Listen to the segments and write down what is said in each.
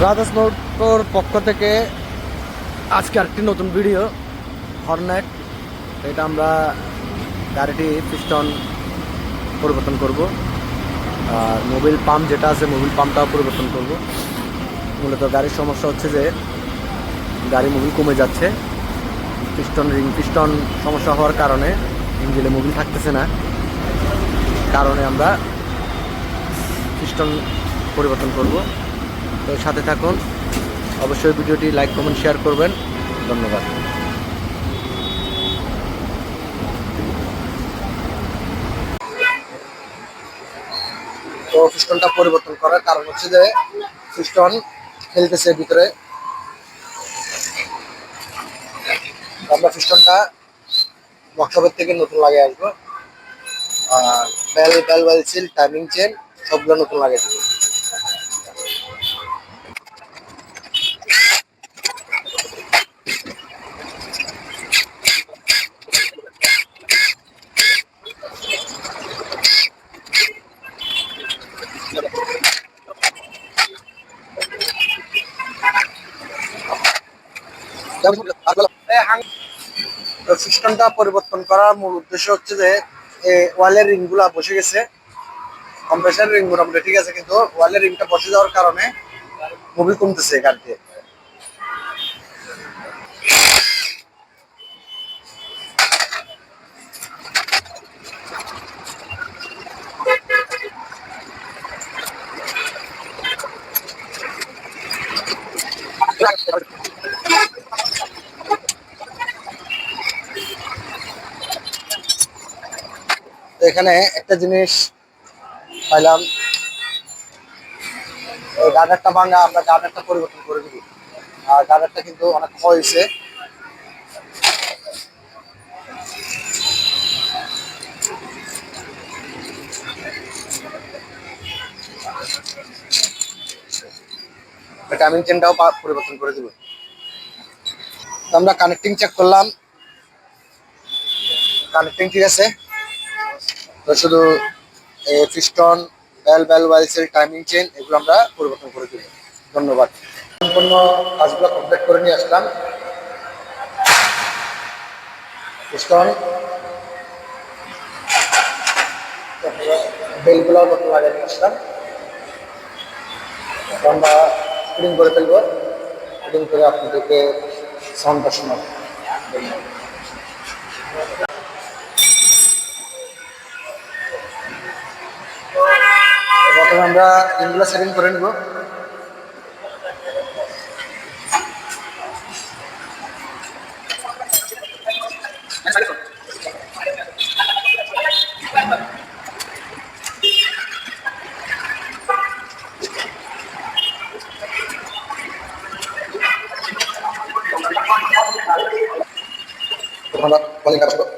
Brothers motor পক্ষ থেকে আজকে আরেকটি নতুন ভিডিও হর্নেট। এটা আমরা গাড়িটি পিস্টন পরিবর্তন করব, আর মোবিল পাম্প যেটা আছে মোবিল পাম্পটাও পরিবর্তন করব। মূলত গাড়ির সমস্যা হচ্ছে যে গাড়ি মোবিল কমে যাচ্ছে, পিস্টন সমস্যা হওয়ার কারণে ইঞ্জিনে মোবিল থাকতেছে না, কারণে আমরা পিস্টন পরিবর্তন করব। তো সাথে থাকুন, অবশ্যই ভিডিওটি লাইক কমেন্ট শেয়ার করবেন। ধন্যবাদ। তো পিস্টনটা পরিবর্তন করার কারণ হচ্ছে যে পিস্টন খেলতেছে ভিতরে। আমরা পিস্টনটা ওয়ার্কশপের থেকে নতুন লাগিয়ে আসবো, আর বেল সিল টাইমিং চেন সবগুলো নতুন লাগিয়ে দেবো। সিস্টেমটা পরিবর্তন করার মূল উদ্দেশ্য হচ্ছে যে ওয়ালের রিং গুলা বসে গেছে, কম্প্রেসার রিং মোটামুটি ঠিক আছে, কিন্তু ওয়ালের রিংটা বসে যাওয়ার কারণে মুভি কমতেছে গাড়িতে। এখানে একটা জিনিস পাইলাম, গার্ডারটা ভাঙা, আমরা গার্ডারটা পরিবর্তন করে দিব। আর গার্ডারটা কিন্তু অনেক ক্ষয় হয়েছে। টাইমিং চেনটাও পরিবর্তন করে দিব। আমরা কানেক্টিং চেক করলাম, কানেক্টিং ঠিক আছে। তো শুধু পিস্টন, ওয়াইসেল, টাইমিং চেন এগুলো আমরা পরিবর্তন করে দিব। ধন্যবাদ। সম্পূর্ণ কাজগুলো কমপ্লিট করে নিয়ে আসলাম। পিস্টন বেলগুলো নতুন লাগিয়ে নিয়ে আসলাম। আমরা ফিটিং করে ফেলবো, ফিটিং করে আপনাদেরকে সাউন্ডটা শোনাবো। প্রথমে আমরা ইনগুলো সেটিং করে নিব। আমরা কলিং কাজ করব।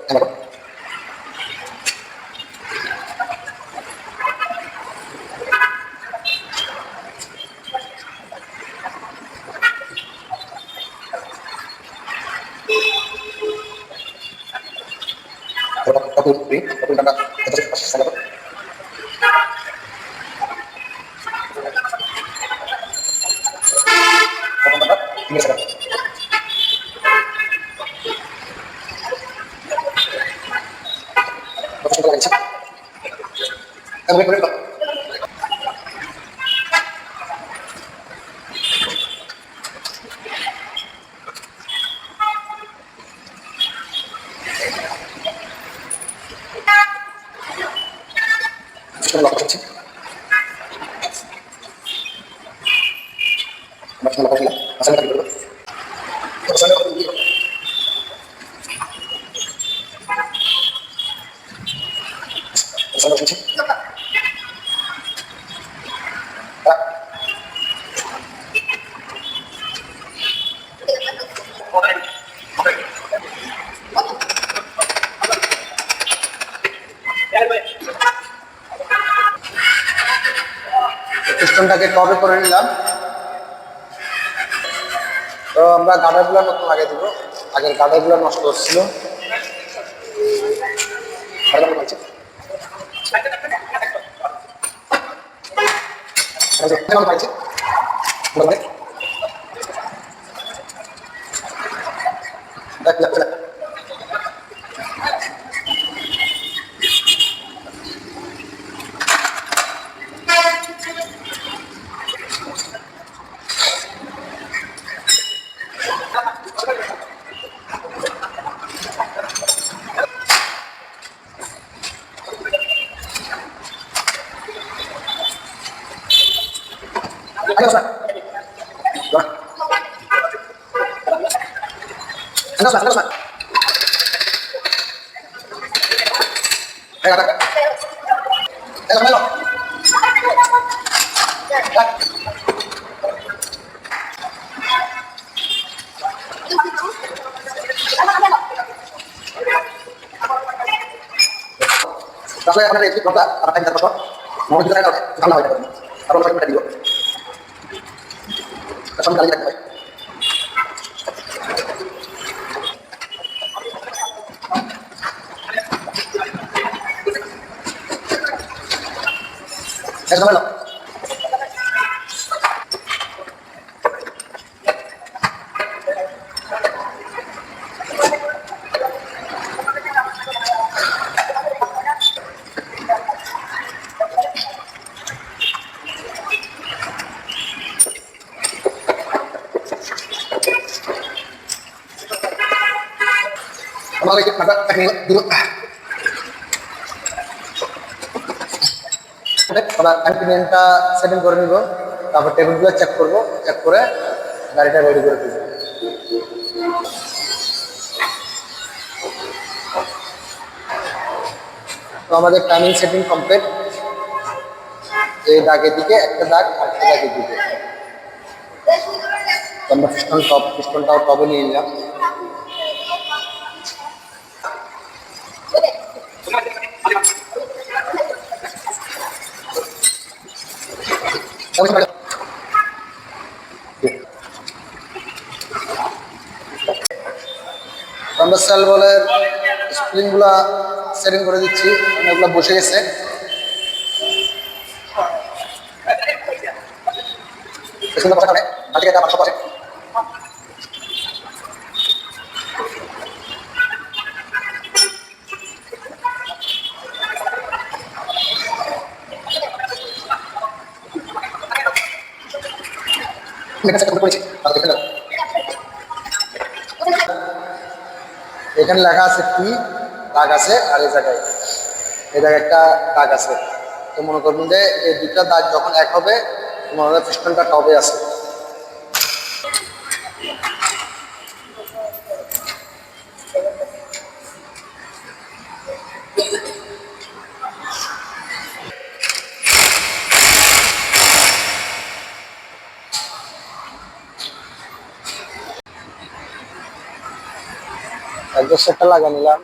পিস্টনটাকে কবে করে নিলাম। তো আমরা গার্ডারগুলো নতুন লাগিয়ে দিব, আগের গার্ডারগুলো নষ্ট হচ্ছিল। পাইছে Rasanya apa nih? Kita akan kita pasok. Mau kita kan salah ya. Kalau kita di kesan kali kita. Sama lo. Kembali kita teknik dulu. কন্টিনেন্টটা সেটিং করে নিব, তারপর টেবিলগুলো চেক করব, চেক করে গাড়িটা রেডি করে দেব। তো আমাদের টাইমিং সেটিং কমপ্লিট। এই দাগের দিকে একটা দাগ, আরেকটা দাগের দিকে আমরা পিস্টনটাও টবে নিয়ে নিলাম। আমরা সেল বলের স্প্রিংগুলা সেটিং করে দিচ্ছি, এগুলো বসে গেছে। এখানে লেখা আছে কি দাগ আছে, আর এই জায়গায় একটা দাগ আছে। তো মনে করবেন যে এই দুইটা দাগ যখন এক হবে তোমাদের পিস্টনটা টবে আছে। এক্সস্টটা লাগা নিলাম।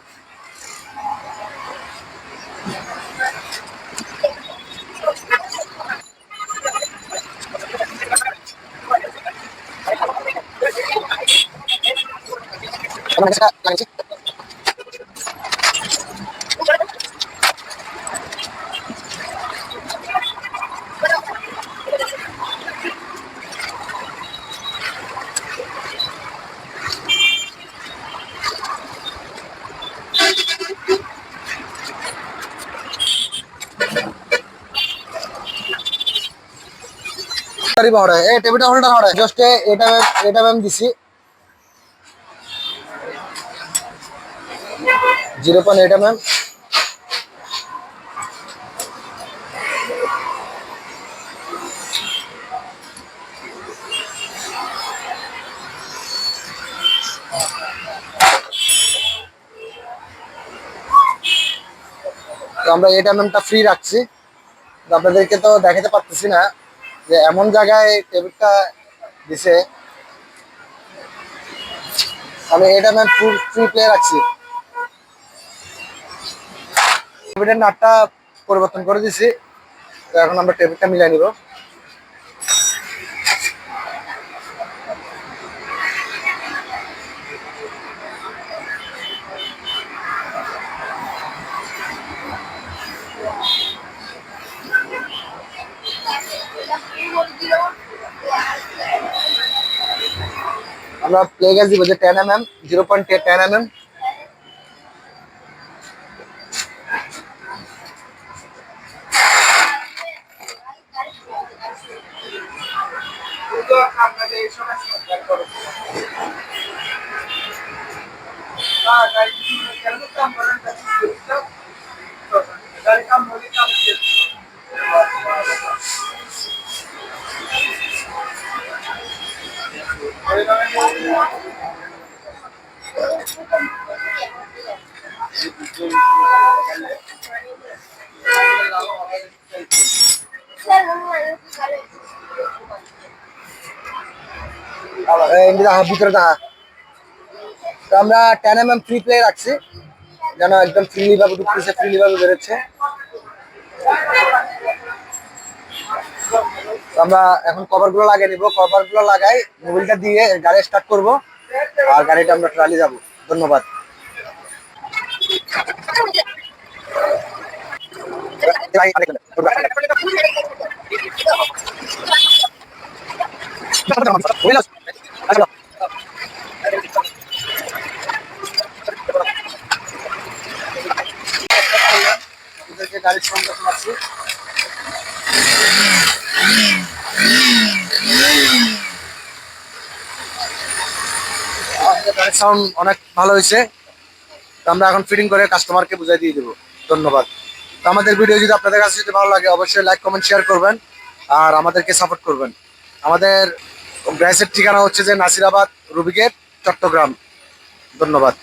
টেবিলটা হোল্ডার হড়ে জাস্ট এটা আমি দিছি 0.8 mm। তো আমরা 8 mm ফ্রি রাখছি। আপনাদেরকে তো দেখাতে পারতেছি না যে এমন জায়গায় টেবিলটা দিছে, আমি 8 mm ফ্রি প্লে রাখছি। টেবিলের নাটটা পরিবর্তন করে দিছি। তো এখন আমরা টেবিলটা মিলাই নিব। আমরা প্লে গ্যাস দিব যে 10 mm 0.10 mm। ভিতরে দেখা তো আমরা 10 mm ফ্রি প্লে রাখছি যেন একদম ফ্রিলি ভাবে ঢুকতেছে, ফ্রিলি ভাবে বেরোচ্ছে। তো আমরা এখন কভার গুলো লাগিয়ে নিবো, কভার গুলো লাগাই মোবিলটা দিয়ে গাড়ি স্টার্ট করব আর গাড়িটা আমরা ট্রালি যাব। ধন্যবাদ। গাড়ির সাউন্ড আছে গাড়ির সাউন্ড অনেক ভালো হয়েছে। তো আমরা এখন ফিটিং করে কাস্টমারকে বুঝাই দিয়ে দেবো। ধন্যবাদ। তো আমাদের ভিডিও যদি আপনাদের কাছে যদি ভালো লাগে অবশ্যই লাইক কমেন্ট শেয়ার করবেন আর আমাদেরকে সাপোর্ট করবেন। আমাদের ব্রাঞ্চের ঠিকানা হচ্ছে যে নাসিরাবাদ, রুবিগেট, চট্টগ্রাম। ধন্যবাদ।